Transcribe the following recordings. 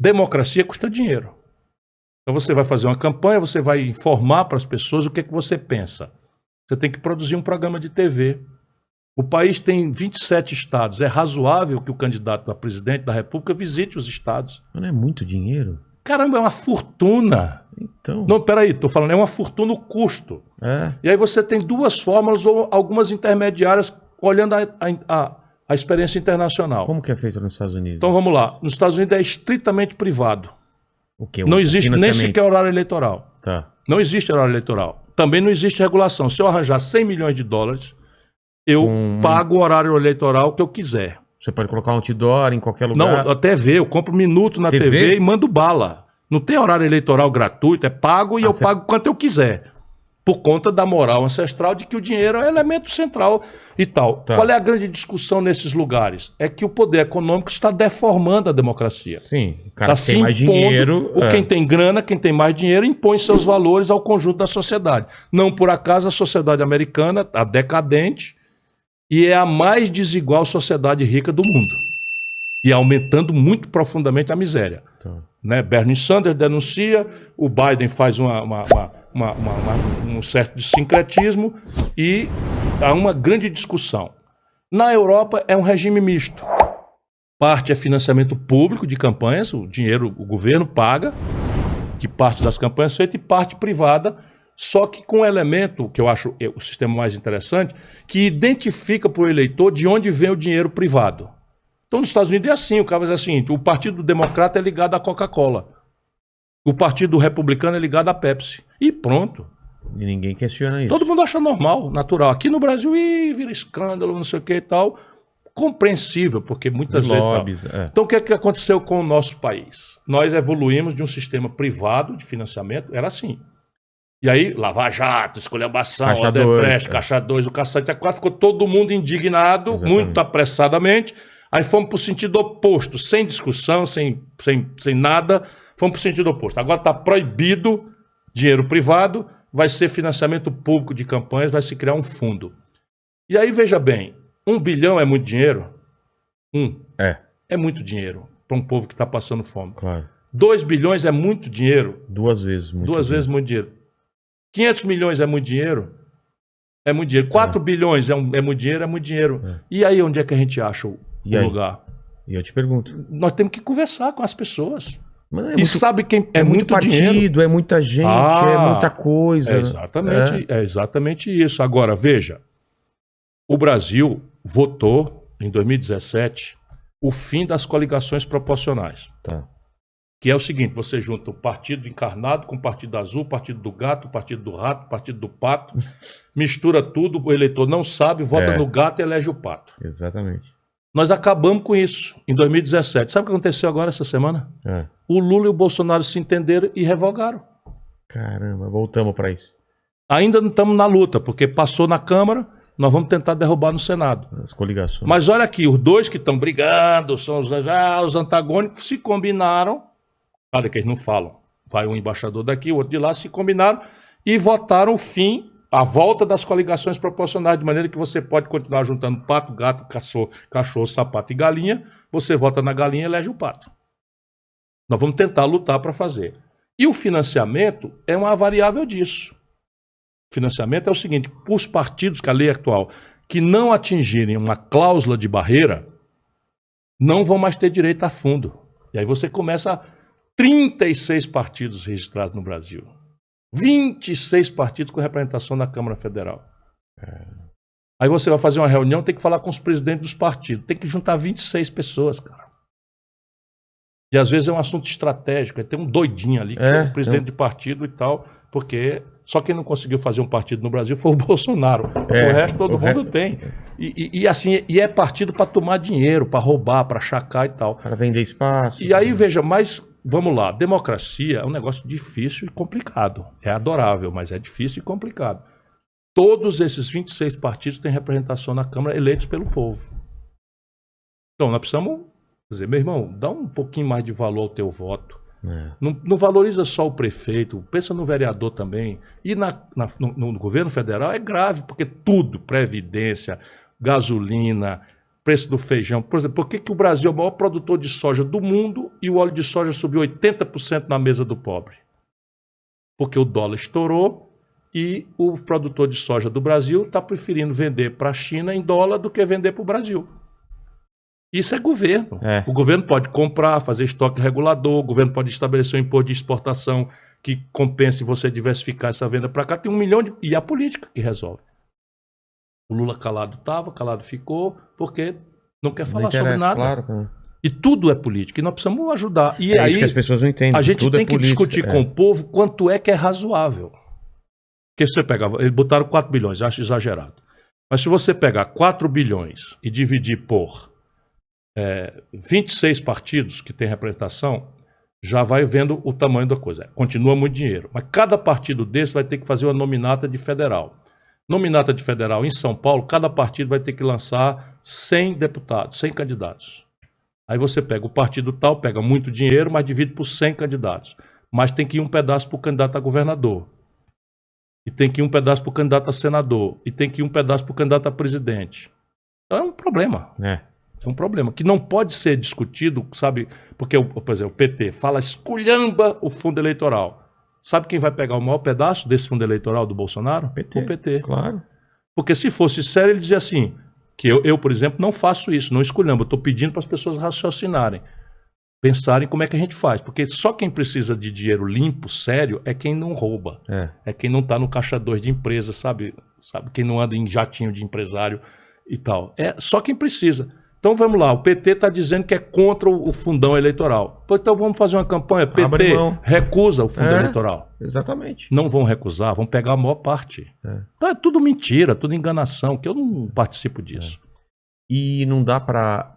Democracia custa dinheiro. Então você vai fazer uma campanha, você vai informar para as pessoas o que é que você pensa. Você tem que produzir um programa de TV. O país tem 27 estados. É razoável que o candidato a presidente da República visite os estados. Não é muito dinheiro? Caramba, é uma fortuna. Então... Não, peraí, tô falando, é uma fortuna o custo. É. E aí você tem duas fórmulas ou algumas intermediárias olhando a experiência internacional. Como que é feito nos Estados Unidos? Então vamos lá. Nos Estados Unidos é estritamente privado. O quê? Não existe nem sequer horário eleitoral. Tá. Não existe horário eleitoral. Também não existe regulação. Se eu arranjar 100 milhões de dólares, eu pago o horário eleitoral que eu quiser. Você pode colocar um outdoor em qualquer lugar? Não, a TV, eu compro minuto na TV e mando bala. Não tem horário eleitoral gratuito, é pago e eu pago quanto eu quiser. Por conta da moral ancestral de que o dinheiro é elemento central e tal. Tá. Qual é a grande discussão nesses lugares? É que o poder econômico está deformando a democracia. Sim, o cara Está que tem mais dinheiro... Quem tem grana, quem tem mais dinheiro, impõe seus valores ao conjunto da sociedade. Não por acaso a sociedade americana está decadente e é a mais desigual sociedade rica do mundo. E aumentando muito profundamente a miséria. Tá. Né? Bernie Sanders denuncia, o Biden faz um certo sincretismo e há uma grande discussão. Na Europa é um regime misto. Parte é financiamento público de campanhas, o dinheiro o governo paga, que parte das campanhas é feita, e parte privada, só que com um elemento, que eu acho o sistema mais interessante, que identifica para o eleitor de onde vem o dinheiro privado. Então, nos Estados Unidos é assim, o cara vai dizer assim, o Partido Democrata é ligado à Coca-Cola, o Partido Republicano é ligado à Pepsi, e pronto. E ninguém questiona isso. Todo mundo acha normal, natural. Aqui no Brasil, vira escândalo, não sei o que e tal, compreensível, porque muitas vezes... Então, o que é que aconteceu com o nosso país? Nós evoluímos de um sistema privado de financiamento, era assim. E aí, Lava Jato, esculhambação, Odebrecht, Caixa 2, o cacete A4, ficou todo mundo indignado, muito apressadamente. Aí fomos para o sentido oposto, sem discussão, sem nada, fomos para o sentido oposto. Agora está proibido dinheiro privado, vai ser financiamento público de campanhas, vai se criar um fundo. E aí, veja bem, 1 bilhão é muito dinheiro? É muito dinheiro para um povo que está passando fome. Claro. 2 bilhões é muito dinheiro? 2 vezes muito dinheiro. 2 vezes muito dinheiro. 500 milhões é muito dinheiro? É muito dinheiro. 4 bilhões é muito dinheiro? É muito dinheiro. E aí, onde é que a gente acha o lugar? E eu te pergunto. Nós temos que conversar com as pessoas. Sabe quem é muito partido, dinheiro. É muita gente, é muita coisa. É exatamente isso. Agora, veja, o Brasil votou, em 2017, o fim das coligações proporcionais. Tá. Que é o seguinte, você junta o partido encarnado com o partido azul, o partido do gato, o partido do rato, o partido do pato, mistura tudo, o eleitor não sabe, vota no gato e elege o pato. Exatamente. Nós acabamos com isso em 2017. Sabe o que aconteceu agora essa semana? O Lula e o Bolsonaro se entenderam e revogaram. Caramba, voltamos para isso. Ainda não estamos na luta, porque passou na Câmara, nós vamos tentar derrubar no Senado. As coligações. Mas olha aqui, os dois que estão brigando, são os antagônicos, se combinaram, claro que eles não falam, vai um embaixador daqui, o outro de lá, se combinaram e votaram o fim, a volta das coligações proporcionais, de maneira que você pode continuar juntando pato, gato, cachorro, sapato e galinha, você vota na galinha e elege o pato. Nós vamos tentar lutar para fazer. E o financiamento é uma variável disso. O financiamento é o seguinte, os partidos que a lei atual, que não atingirem uma cláusula de barreira, não vão mais ter direito a fundo. E aí você começa 36 partidos registrados no Brasil. 26 partidos com representação na Câmara Federal. Aí você vai fazer uma reunião, tem que falar com os presidentes dos partidos. Tem que juntar 26 pessoas, cara. E às vezes é um assunto estratégico. Tem um doidinho ali, que é o presidente de partido e tal, porque só quem não conseguiu fazer um partido no Brasil foi o Bolsonaro. O resto todo mundo tem. E assim, é partido para tomar dinheiro, para roubar, para chacar e tal. Para vender espaço. E aí, veja, mas vamos lá, democracia é um negócio difícil e complicado. É adorável, mas é difícil e complicado. Todos esses 26 partidos têm representação na Câmara, eleitos pelo povo. Então, nós precisamos dizer, meu irmão, dá um pouquinho mais de valor ao teu voto. Não valoriza só o prefeito, pensa no vereador também. E no governo federal é grave, porque tudo, previdência, gasolina, preço do feijão. Por exemplo, por que o Brasil é o maior produtor de soja do mundo e o óleo de soja subiu 80% na mesa do pobre? Porque o dólar estourou e o produtor de soja do Brasil está preferindo vender para a China em dólar do que vender para o Brasil. Isso é governo. O governo pode comprar, fazer estoque regulador, o governo pode estabelecer um imposto de exportação que compense você diversificar essa venda para cá. Tem 1 milhão de... E a política que resolve. O Lula calado estava, calado ficou, porque não quer falar sobre nada. Claro. E tudo é política, e nós precisamos ajudar. E aí, isso que as pessoas não entendem. A gente tem que discutir com o povo quanto é que é razoável. Porque se você pegar, eles botaram 4 bilhões, eu acho exagerado. Mas se você pegar 4 bilhões e dividir por 26 partidos que tem representação, já vai vendo o tamanho da coisa. Continua muito dinheiro. Mas cada partido desse vai ter que fazer uma nominata de federal. Nominata de federal em São Paulo, cada partido vai ter que lançar 100 deputados, 100 candidatos. Aí você pega o partido tal, pega muito dinheiro, mas divide por 100 candidatos. Mas tem que ir um pedaço para o candidato a governador. E tem que ir um pedaço para o candidato a senador. E tem que ir um pedaço para o candidato a presidente. Então é um problema. É um problema que não pode ser discutido, sabe? Porque, por exemplo, o PT fala, esculhamba o fundo eleitoral. Sabe quem vai pegar o maior pedaço desse fundo eleitoral do Bolsonaro? O PT. Claro. Porque se fosse sério, ele dizia assim, que eu, por exemplo, não faço isso, não esculhambo. Eu estou pedindo para as pessoas raciocinarem, pensarem como é que a gente faz. Porque só quem precisa de dinheiro limpo, sério, é quem não rouba. É quem não está no caixa 2 de empresa, sabe? Quem não anda em jatinho de empresário e tal. É só quem precisa. Então vamos lá, o PT está dizendo que é contra o fundão eleitoral. Então vamos fazer uma campanha, PT recusa o fundo eleitoral. Exatamente. Não vão recusar, vão pegar a maior parte. Então é tudo mentira, tudo enganação, que eu não participo disso. E não dá para,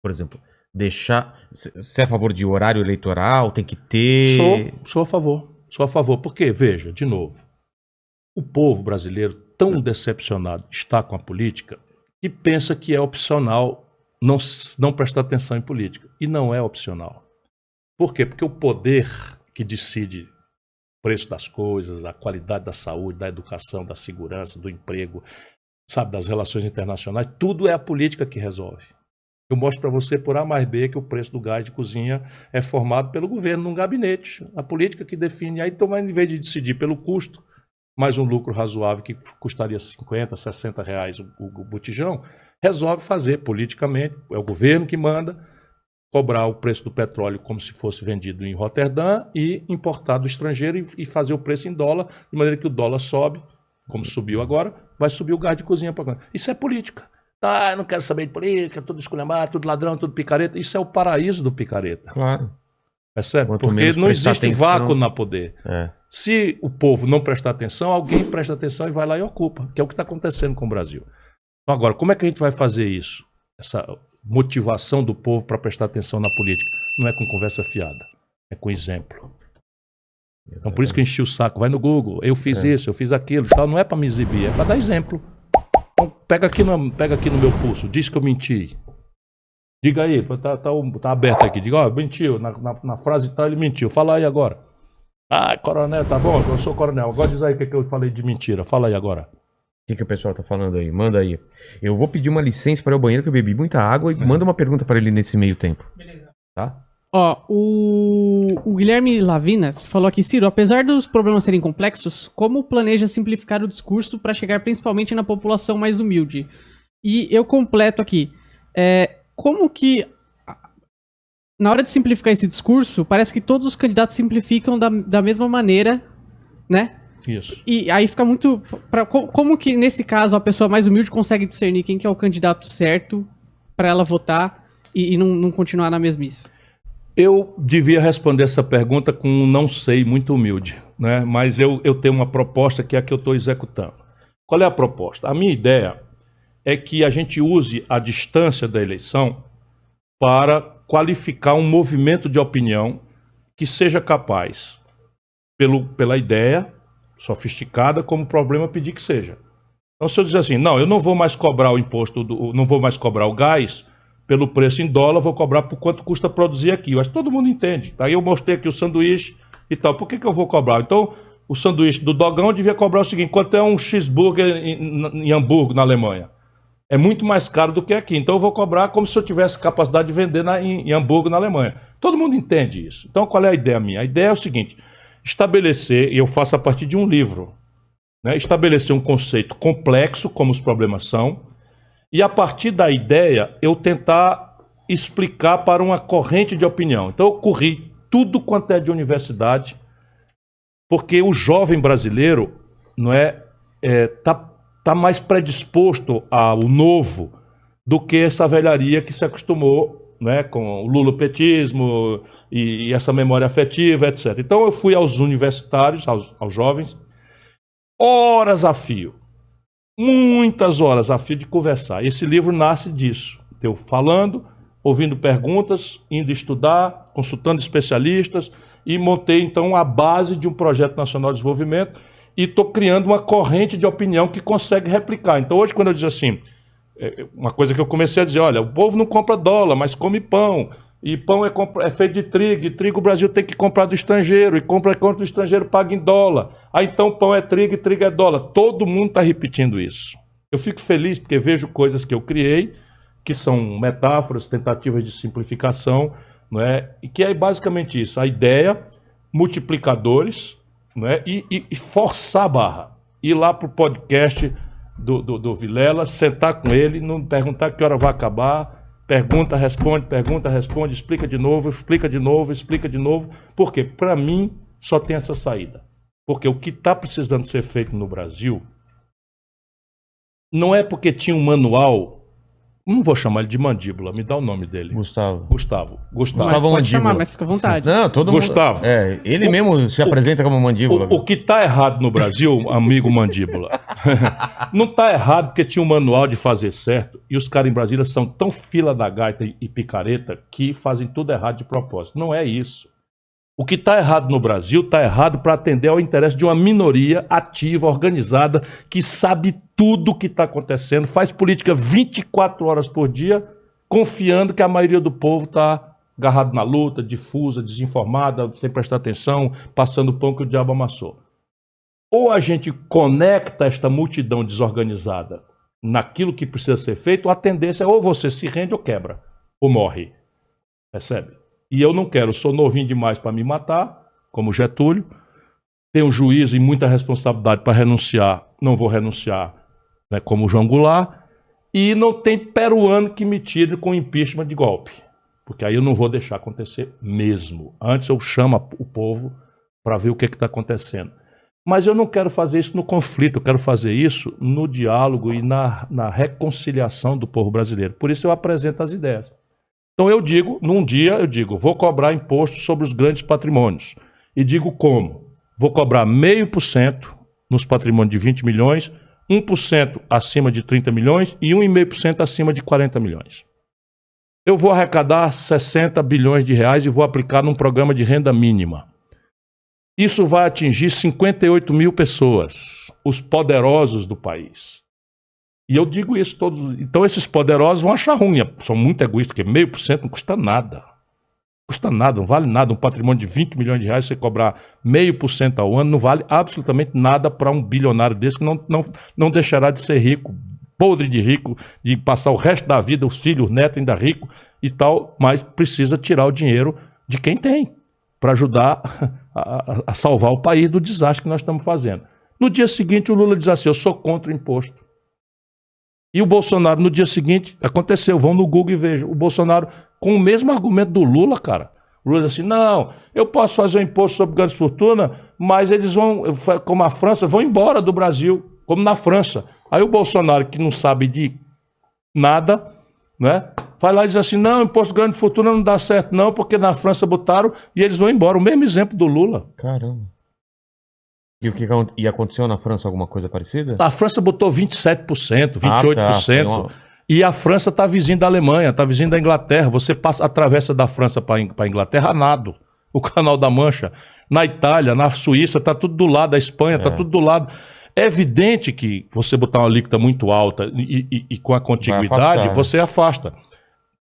por exemplo, deixar... Você é a favor de horário eleitoral? Tem que ter... Sou a favor. Sou a favor. Porque, veja, de novo, o povo brasileiro tão decepcionado está com a política... que pensa que é opcional não prestar atenção em política. E não é opcional. Por quê? Porque o poder que decide o preço das coisas, a qualidade da saúde, da educação, da segurança, do emprego, sabe, das relações internacionais, tudo é a política que resolve. Eu mostro para você por A mais B que o preço do gás de cozinha é formado pelo governo num gabinete. A política que define. Aí, então, em vez de decidir pelo custo, mais um lucro razoável que custaria 50, 60 reais o botijão, resolve fazer politicamente, é o governo que manda, cobrar o preço do petróleo como se fosse vendido em Roterdã e importar do estrangeiro e fazer o preço em dólar, de maneira que o dólar sobe, como subiu agora, vai subir o gás de cozinha para cá. Isso é política. Ah, eu não quero saber de política, tudo esculhambado, tudo ladrão, tudo picareta. Isso é o paraíso do picareta. Claro. Percebe? Porque não existe vácuo no poder. Se o povo não prestar atenção, alguém presta atenção e vai lá e ocupa, que é o que está acontecendo com o Brasil. Então, agora, como é que a gente vai fazer isso? Essa motivação do povo para prestar atenção na política. Não é com conversa fiada, é com exemplo. Então, por isso que eu enchi o saco. Vai no Google, eu fiz isso, eu fiz aquilo, tal. Não é para me exibir, é para dar exemplo. Então, pega aqui no meu pulso, diz que eu menti. Diga aí, tá aberto aqui. Diga, ó, mentiu. Na frase tal, ele mentiu. Fala aí agora. Ah, coronel, tá bom, eu sou coronel. Agora diz aí o que eu falei de mentira. Fala aí agora. O que o pessoal tá falando aí? Manda aí. Eu vou pedir uma licença para ir ao banheiro, que eu bebi muita água, e manda uma pergunta para ele nesse meio tempo. Beleza. Tá? Ó, o Guilherme Lavinas falou aqui, Ciro, apesar dos problemas serem complexos, como planeja simplificar o discurso para chegar principalmente na população mais humilde? E eu completo aqui. Como que, na hora de simplificar esse discurso, parece que todos os candidatos simplificam da mesma maneira, né? Isso. E aí fica muito... Como que, nesse caso, a pessoa mais humilde consegue discernir quem que é o candidato certo para ela votar e não continuar na mesmice? Eu devia responder essa pergunta com um não sei muito humilde, né? Mas eu tenho uma proposta que é a que eu estou executando. Qual é a proposta? A minha ideia é que a gente use a distância da eleição para qualificar um movimento de opinião que seja capaz, pela ideia sofisticada, como o problema pedir que seja. Então, se eu dizer assim, não, eu não vou mais cobrar o imposto, não vou mais cobrar o gás pelo preço em dólar, vou cobrar por quanto custa produzir aqui. Eu acho que todo mundo entende. Aí eu mostrei aqui o sanduíche e tal. Por que eu vou cobrar? Então, o sanduíche do Dogão devia cobrar o seguinte, quanto é um cheeseburger em Hamburgo, na Alemanha? É muito mais caro do que aqui. Então eu vou cobrar como se eu tivesse capacidade de vender em Hamburgo, na Alemanha. Todo mundo entende isso. Então qual é a ideia minha? A ideia é o seguinte, estabelecer, e eu faço a partir de um livro, né, estabelecer um conceito complexo, como os problemas são, e a partir da ideia eu tentar explicar para uma corrente de opinião. Então eu corri tudo quanto é de universidade, porque o jovem brasileiro não tá mais predisposto ao novo do que essa velharia que se acostumou, né, com o lulopetismo e essa memória afetiva, etc. Então eu fui aos universitários, aos jovens, horas a fio, muitas horas a fio de conversar. Esse livro nasce disso, eu falando, ouvindo perguntas, indo estudar, consultando especialistas, e montei então a base de um projeto nacional de desenvolvimento e estou criando uma corrente de opinião que consegue replicar. Então hoje quando eu diz assim, uma coisa que eu comecei a dizer, olha, o povo não compra dólar, mas come pão, e pão é feito de trigo, e trigo o Brasil tem que comprar do estrangeiro, e compra quanto o estrangeiro paga em dólar. Então pão é trigo e trigo é dólar. Todo mundo está repetindo isso. Eu fico feliz porque vejo coisas que eu criei, que são metáforas, tentativas de simplificação, não é? E que é basicamente isso, a ideia, multiplicadores, não é? E forçar a barra, ir lá para o podcast do Vilela, sentar com ele, não perguntar que hora vai acabar, pergunta, responde, explica de novo, por quê? Para mim só tem essa saída, porque o que está precisando ser feito no Brasil não é porque tinha um manual. Não vou chamar ele de Mandíbula, me dá o nome dele. Gustavo. Mas pode Mandíbula. chamar, mas fica à vontade. Não, todo Gustavo. mundo. Ele mesmo se apresenta como Mandíbula. O que está errado no Brasil, amigo Mandíbula, não está errado porque tinha um manual de fazer certo e os caras em Brasília são tão fila da gaita e picareta que fazem tudo errado de propósito. Não é isso. O que está errado no Brasil está errado para atender ao interesse de uma minoria ativa, organizada, que sabe tudo o que está acontecendo, faz política 24 horas por dia, confiando que a maioria do povo está agarrado na luta, difusa, desinformada, sem prestar atenção, passando o pão que o diabo amassou. Ou a gente conecta esta multidão desorganizada naquilo que precisa ser feito, ou a tendência é ou você se rende ou quebra, ou morre. Percebe? E eu não quero, sou novinho demais para me matar, como Getúlio, tenho juízo e muita responsabilidade para renunciar, não vou renunciar, né, como João Goulart, e não tem peruano que me tire com impeachment de golpe, porque aí eu não vou deixar acontecer mesmo. Antes eu chamo o povo para ver o que está acontecendo. Mas eu não quero fazer isso no conflito, eu quero fazer isso no diálogo e na reconciliação do povo brasileiro. Por isso eu apresento as ideias. Então eu digo, num dia eu digo, vou cobrar imposto sobre os grandes patrimônios. E digo como? Vou cobrar 0,5% nos patrimônios de 20 milhões, 1% acima de 30 milhões e 1,5% acima de 40 milhões. Eu vou arrecadar 60 bilhões de reais e vou aplicar num programa de renda mínima. Isso vai atingir 58 mil pessoas, os poderosos do país. E eu digo isso todos. Então esses poderosos vão achar ruim, são muito egoístas, porque 0,5% não custa nada. Custa nada, não vale nada. Um patrimônio de 20 milhões de reais, você cobrar 0,5% ao ano, não vale absolutamente nada para um bilionário desse que não deixará de ser rico, podre de rico, de passar o resto da vida, os filhos, os netos ainda rico e tal, mas precisa tirar o dinheiro de quem tem, para ajudar a salvar o país do desastre que nós estamos fazendo. No dia seguinte, o Lula diz assim, eu sou contra o imposto. E o Bolsonaro, no dia seguinte, aconteceu, vão no Google e vejam, o Bolsonaro, com o mesmo argumento do Lula, cara, o Lula diz assim, não, eu posso fazer um imposto sobre grandes fortunas, mas eles vão, como a França, vão embora do Brasil, como na França. Aí o Bolsonaro, que não sabe de nada, né, vai lá e diz assim, não, imposto de grande fortuna não dá certo não, porque na França botaram e eles vão embora. O mesmo exemplo do Lula. Caramba. E o que aconteceu na França, alguma coisa parecida? A França botou 27%, 28%. E a França está vizinha da Alemanha, está vizinha da Inglaterra. Você atravessa da França para a Inglaterra a nado. O Canal da Mancha. Na Itália, na Suíça, está tudo do lado. Da Espanha, está tudo do lado. É evidente que você botar uma alíquota muito alta e com a contiguidade, você afasta.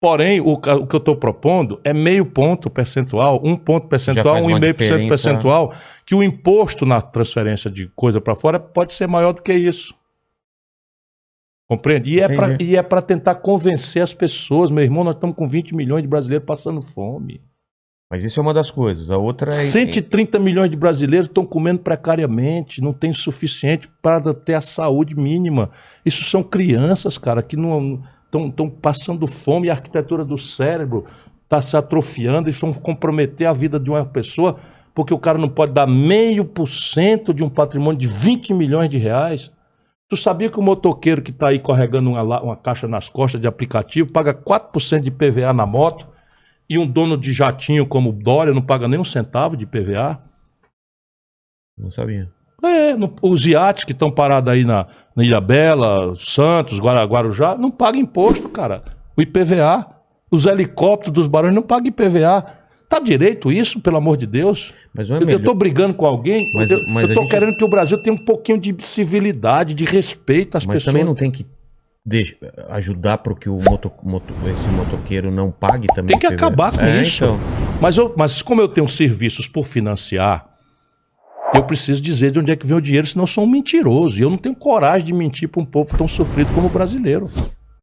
Porém, o que eu estou propondo é 0,5 ponto percentual, 1 ponto percentual, 1,5% percentual, que o imposto na transferência de coisa para fora pode ser maior do que isso. Compreende? E é para tentar convencer as pessoas. Meu irmão, nós estamos com 20 milhões de brasileiros passando fome. Mas isso é uma das coisas. A outra é... 130 milhões de brasileiros estão comendo precariamente, não tem o suficiente para ter a saúde mínima. Isso são crianças, cara, que não estão passando fome e a arquitetura do cérebro está se atrofiando e vão comprometer a vida de uma pessoa porque o cara não pode dar 0,5% de um patrimônio de 20 milhões de reais. Tu sabia que o motoqueiro que está aí carregando uma caixa nas costas de aplicativo paga 4% de PVA na moto e um dono de jatinho como o Dória não paga nem um centavo de PVA? Não sabia. Os iates que estão parados aí na Ilha Bela, Santos, Guarujá, não pagam imposto, cara. O IPVA. Os helicópteros dos barões não pagam IPVA. Tá direito isso, pelo amor de Deus? Mas não é Eu tô brigando com alguém, eu tô querendo que o Brasil tenha um pouquinho de civilidade, de respeito às pessoas. Mas também não tem que ajudar para que esse motoqueiro não pague também? Tem que acabar com isso. Então. Mas como eu tenho serviços por financiar, eu preciso dizer de onde é que vem o dinheiro, senão eu sou um mentiroso. E eu não tenho coragem de mentir para um povo tão sofrido como o brasileiro.